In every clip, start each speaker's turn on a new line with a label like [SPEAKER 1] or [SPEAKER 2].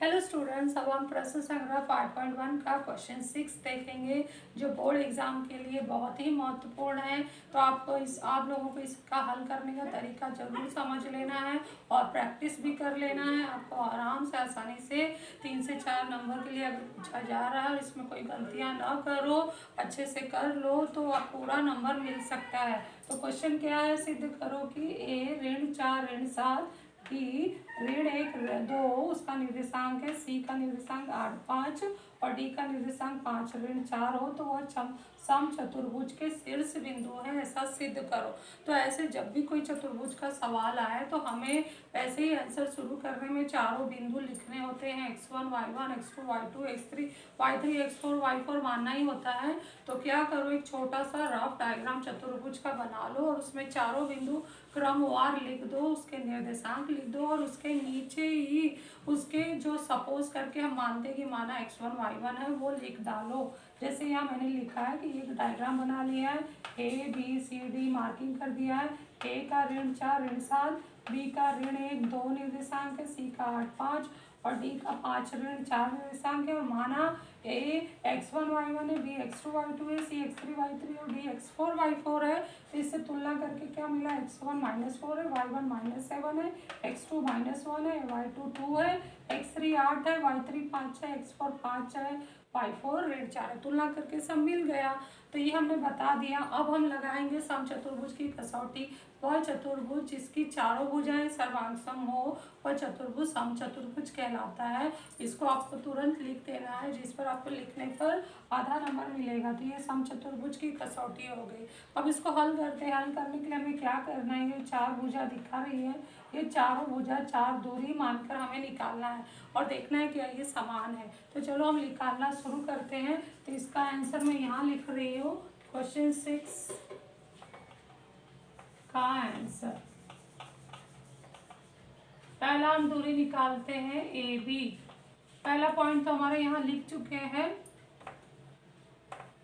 [SPEAKER 1] Hello students, अब हम प्रश्न संग्रह 5.1 का क्वेश्चन 6 देखेंगे जो बोर्ड एग्जाम के लिए बहुत ही महत्वपूर्ण है। तो आप लोगों को इसका हल करने का तरीका जरूर समझ लेना है और प्रैक्टिस भी कर लेना है। आपको आराम से आसानी से 3 से 4 नंबर के लिए अगर पूछा जा रहा है, इसमें कोई गलतियां ना करो, अच्छे से कर लो तो आप पूरा नंबर मिल सकता है। तो क्वेश्चन क्या है, सिद्ध करो कि ए ऋण 4 ऋण 7 बी ऋण 1 2 उसका निर्देशांक है, सी का निर्देशांक 8 5 और डी का निर्देशांक 5 ऋण 4 हो तो वह सम चतुर्भुज के शीर्ष बिंदु है, ऐसा सिद्ध करो। तो ऐसे जब भी कोई चतुर्भुज का सवाल आए तो हमें ऐसे ही आंसर शुरू करने में चारों बिंदु लिखने होते हैं, x1 y1 x2 y2 x3 y3 x4 y4 मानना ही होता है। तो क्या करो, एक छोटा सा रफ डायग्राम चतुर्भुज का बना लो और उसमें चारों बिंदु क्रमवार लिख दो, उसके निर्देशांक लिख दो और उसके नीचे ही उसके जो सपोज करके हम मानते हैं कि माना x1 y1 है वो लिख डालो। जैसे यहाँ मैंने लिखा है कि एक डायग्राम बना लिया है, A B C D marking कर दिया है। ए का ऋण 4 ऋण 7, बी का ऋण 1 2 निर्देशांक है, सी का 8 5 और डी का 5 ऋण 4 निर्देशांक है। और माना ए x1 y1 है, बी x2 y2 है, सी x3 y3 और डी x4 y4 है। तो इससे तुलना करके क्या मिला, x1 -4 है, y1 -7 है, x2 -1 है, y2 2 है, x3 8 है, y3 5 है, x4 5 है, y4 ऋण 4 है। तुलना करके सब मिल गया। तो ये हमने बता दिया। अब हम लगाएंगे सम चतुर्भुज की कसौटी। वह चतुर्भुज जिसकी चारों भुजाएं सर्वांग सम हो वह चतुर्भुज सम चतुर्भुज कहलाता है। इसको आपको तुरंत लिख देना है, जिस पर आपको लिखने पर आधा नंबर मिलेगा। तो ये सम चतुर्भुज की कसौटी हो गई। अब इसको हल करते हैं। हल करने के लिए हमें क्या करना है, ये चार भुजा दिखा रही है, ये चारों भुजा चार दूरी मानकर हमें निकालना है और देखना है क्या ये समान है। तो चलो हम निकालना शुरू करते हैं। तो इसका आंसर मैं यहाँ लिख रही हूँ, क्वेश्चन 6 का आंसर। पहला हम दूरी निकालते हैं ए बी। पहला पॉइंट तो हमारे यहाँ लिख चुके हैं,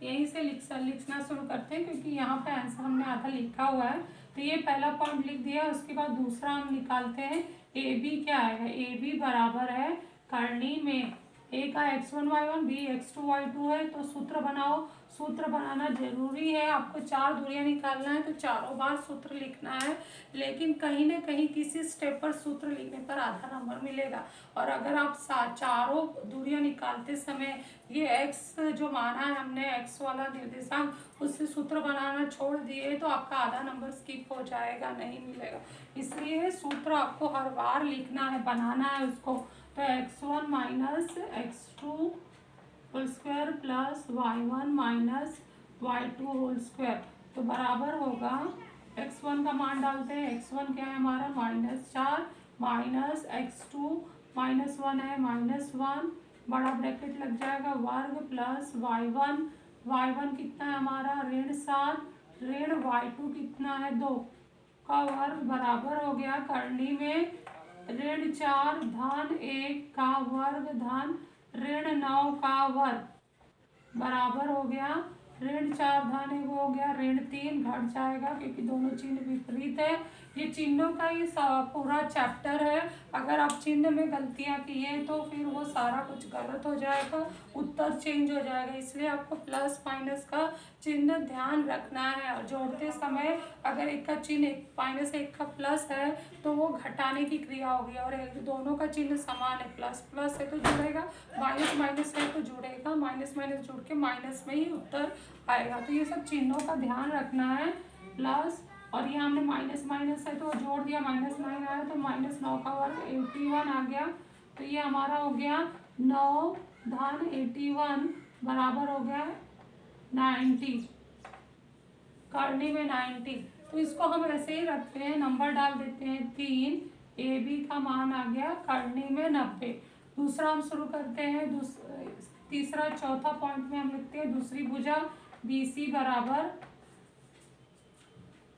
[SPEAKER 1] यहीं से लिखना शुरू करते हैं क्योंकि यहाँ पे आंसर हमने आधा लिखा हुआ है। तो ये पहला पॉइंट लिख दिया। उसके बाद दूसरा हम निकालते हैं ए बी। क्या आएगा, ए बी बराबर है करनी में ए का x1 y1 B x2 y2 है। तो सूत्र बनाओ। सूत्र बनाना जरूरी है, आपको चार दूरियां निकालना है तो चारों बार सूत्र लिखना है। लेकिन कहीं ना कहीं किसी स्टेप पर सूत्र लिखने पर आधा नंबर मिलेगा। और अगर आप चारों दूरियां निकालते समय ये x जो माना है हमने, x वाला निर्देशांक, उससे सूत्र बनाना छोड़ दिए तो आपका आधा नंबर स्किप हो जाएगा, नहीं मिलेगा। इसलिए सूत्र आपको हर बार लिखना है, बनाना है उसको। तो x1 minus x2 whole square plus y1 minus y2 whole square, तो बराबर होगा, x1 का मान डालते हैं। x1 क्या है हमारा, -4 माइनस x2 -1 है -1, बड़ा ब्रैकेट लग जाएगा, वर्ग प्लस y1 कितना है हमारा ऋण 7 ऋण y2 कितना है 2 का वर्ग बराबर हो गया करनी में ऋण 4 धन 1 का वर्ग धन ऋण 9 का वर्ग बराबर हो गया ऋण 4 धन 1 हो गया ऋण 3, घट जाएगा क्योंकि दोनों चिन्ह विपरीत है। ये चिन्हों का ही पूरा चैप्टर है। अगर आप चिन्ह में गलतियां किए तो फिर वो सारा कुछ गलत हो जाएगा, उत्तर चेंज हो जाएगा। इसलिए आपको प्लस माइनस का चिन्ह ध्यान रखना है। और जोड़ते समय अगर एक का चिन्ह माइनस एक का प्लस है तो वो घटाने की क्रिया होगी, और दोनों का चिन्ह समान है, प्लस प्लस है तो जुड़ेगा, माइनस माइनस है तो जुड़ेगा, माइनस माइनस जुड़ के माइनस में ही उत्तर आएगा। तो ये सब चिन्हों का ध्यान रखना है। प्लस और ये हमने माइनस माइनस है तो जोड़ दिया, -9 आया तो -9 का वर्ग 81 आ गया। तो ये हमारा हो गया 9 धन 81 बराबर हो गया 90, करनी में 90। तो इसको हम ऐसे ही रखते हैं, नंबर डाल देते हैं 3, ए बी का मान आ गया करनी में 90। दूसरा हम शुरू करते हैं, तीसरा चौथा पॉइंट में हम लिखते हैं दूसरी भुजा बी सी बराबर,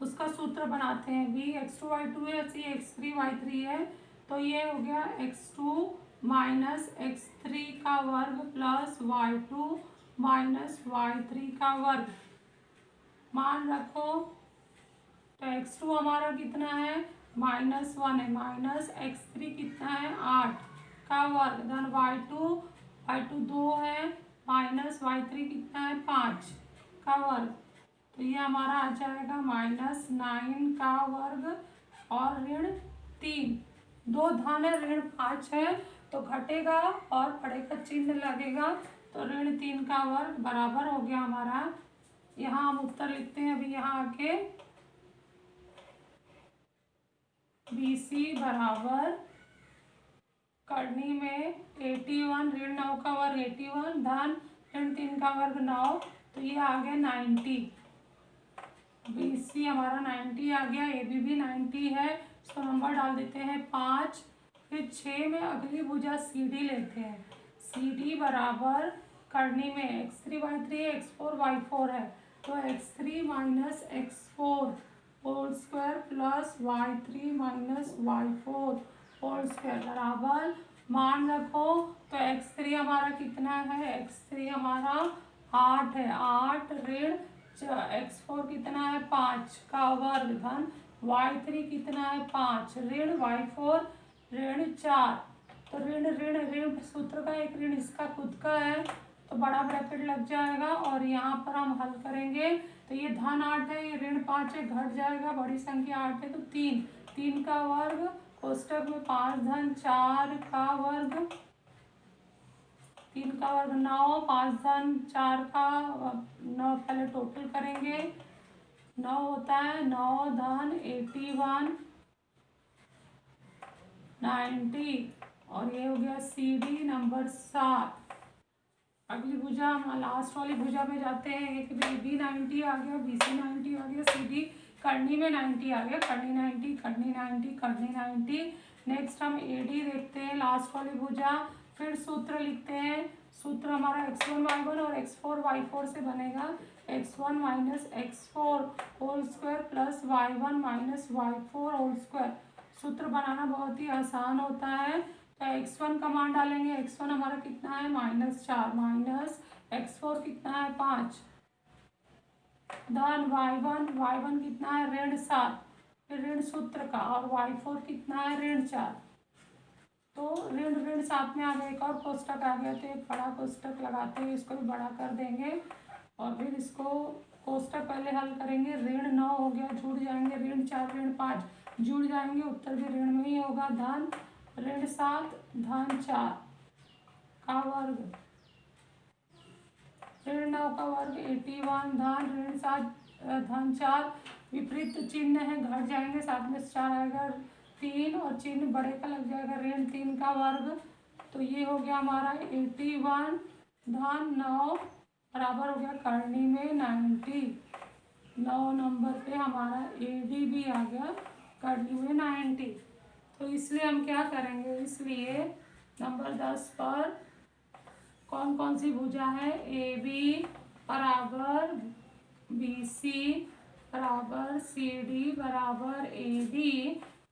[SPEAKER 1] उसका सूत्र बनाते हैं, बी x2 y2 है, सी x3 y3 है। तो ये हो गया x2 माइनस x3 का वर्ग प्लस y2 माइनस y3 का वर्ग, मान रखो। तो x2 हमारा कितना है -1 है, माइनस x3 कितना है 8 का वर्ग धन y2 2 है माइनस y3 कितना है 5 का वर्ग, तो ये हमारा आ जाएगा -9 का वर्ग और ऋण 3। दो धन है ऋण 5 है तो घटेगा और बड़े का चिन्ह लगेगा, तो ऋण 3 का वर्ग बराबर हो गया हमारा। यहाँ हम उत्तर लिखते हैं अभी यहाँ आके BC बराबर करनी में 81 ऋण 9 का वर्ग 81 धन ऋण 3 का वर्ग 9, तो ये आ गया 90। BC हमारा 90 आ गया, AB भी 90 है, इसको नंबर डाल देते हैं 5। फिर 6 में अगली भुजा CD लेते हैं। CD बराबर करनी में x3y3 x4y4 है, तो x3 minus x4 whole square plus y3 minus y4 whole square बराबर मान रखो, तो x3 हमारा कितना है, x3 हमारा 8 है, 8 ऋण x4 कितना है 5 का वर्ग धन y3 कितना है 5 ऋण y4 ऋण 4, तो ऋण ऋण ऋण सूत्र का एक ऋण इसका खुद का है तो बड़ा ब्रैकेट लग जाएगा और यहाँ पर हम हल करेंगे, तो ये धन 8 है, ये ऋण 5 है, घट जाएगा, बड़ी संख्या 8 है तो 3 का वर्ग कोष्टक में 5 धन 4 का वर्ग 3 का वर्ग 9 5 धन 4 का 9, पहले टोटल करेंगे 9 होता है 9 धन 81 90 और ये हो गया CD नंबर 7। अगली भुजा हम लास्ट वाली भुजा में जाते हैं। एक AB 90 आ गया, BC 90 आ गया, CD करनी में 90 आ गया, करनी 90 करनी 90 करनी 90। नेक्स्ट हम AD देखते हैं लास्ट वाली भुजा, फिर सूत्र लिखते हैं। सूत्र हमारा x1 y1 और x4 y4 से बनेगा, x1 minus x4 whole square plus y1 minus y4 whole square. सूत्र बनाना बहुत ही आसान होता है, तो x1 का मान डालेंगे, x1 हमारा कितना है -4 माइनस x4 कितना है 5 धन y1 कितना है ऋण 7, फिर ऋण सूत्र का और y4 कितना है ऋण 4, तो ऋण ऋण 7 में आ गया, एक और कोष्टक आ गया, तो एक बड़ा कोष्टक लगाते हैं, इसको भी बड़ा कर देंगे और फिर इसको कोष्टक पहले हल करेंगे। ऋण 9 हो गया, जुड़ जाएंगे, ऋण 4 ऋण 5 जुड़ जाएंगे, उत्तर भी ऋण में ही होगा, धन ऋण 7 धन 4 का वर्ग ऋण 9 का वर्ग 81 धन ऋण 7 धन 4, विपरीत चिन्ह है, घट जाएंगे, 7 में 4 आएगा 3 और चिन्ह बड़े का लग जाएगा, ऋण 3 का वर्ग, तो ये हो गया हमारा 81 धन 9 बराबर हो गया करनी में 90। 9 नंबर पे हमारा AD भी आ गया करनी में 90। तो इसलिए हम क्या करेंगे, इसलिए नंबर 10 पर कौन कौन सी भुजा है, AB बराबर BC बराबर CD बराबर AD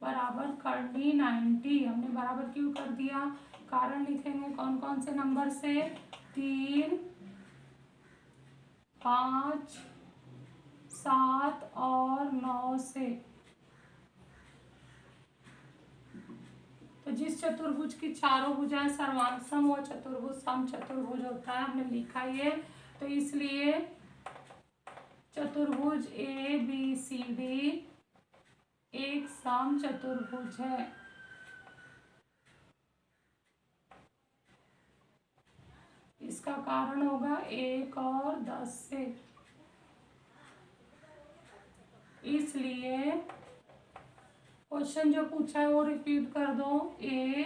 [SPEAKER 1] बराबर करनी 90। हमने बराबर क्यों कर दिया, कारण लिखेंगे कौन कौन से नंबर से, 3 5 7 और 9 से। तो जिस चतुर्भुज की चारों भुजाएं सर्वांग वो चतुर्भुज सम चतुर्भुज होता है, हमने लिखा ये, तो इसलिए चतुर्भुज ABCD एक सम चतुर्भुज है। इसका कारण होगा 1 और 10 से, इसलिए क्वेश्चन जो पूछा है वो रिपीट कर दो। A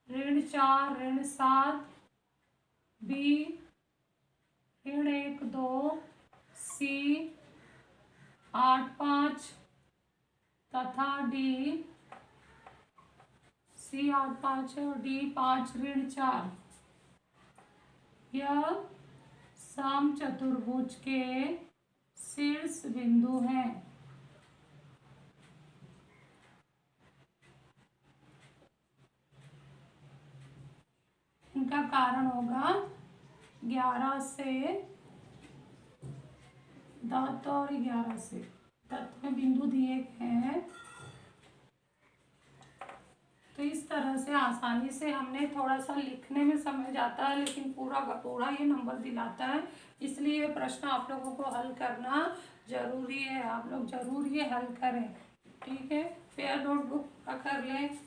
[SPEAKER 1] ऋण 4 ऋण 7, B ऋण 1 2, C 8 5 तथा D C 8 5 है और D 5 ऋण 4। यह सम चतुर्भुज के शीर्ष बिंदु हैं। इनका कारण होगा 11 से दत्त और 11 से दत्त में बिंदु दिए गए हैं, तो इस तरह से आसानी से हमने थोड़ा सा लिखने में समय जाता है लेकिन पूरा का पूरा ये नंबर दिलाता है। इसलिए ये प्रश्न आप लोगों को हल करना ज़रूरी है, आप लोग ज़रूर ये हल करें। ठीक है, फिर नोटबुक कर लें।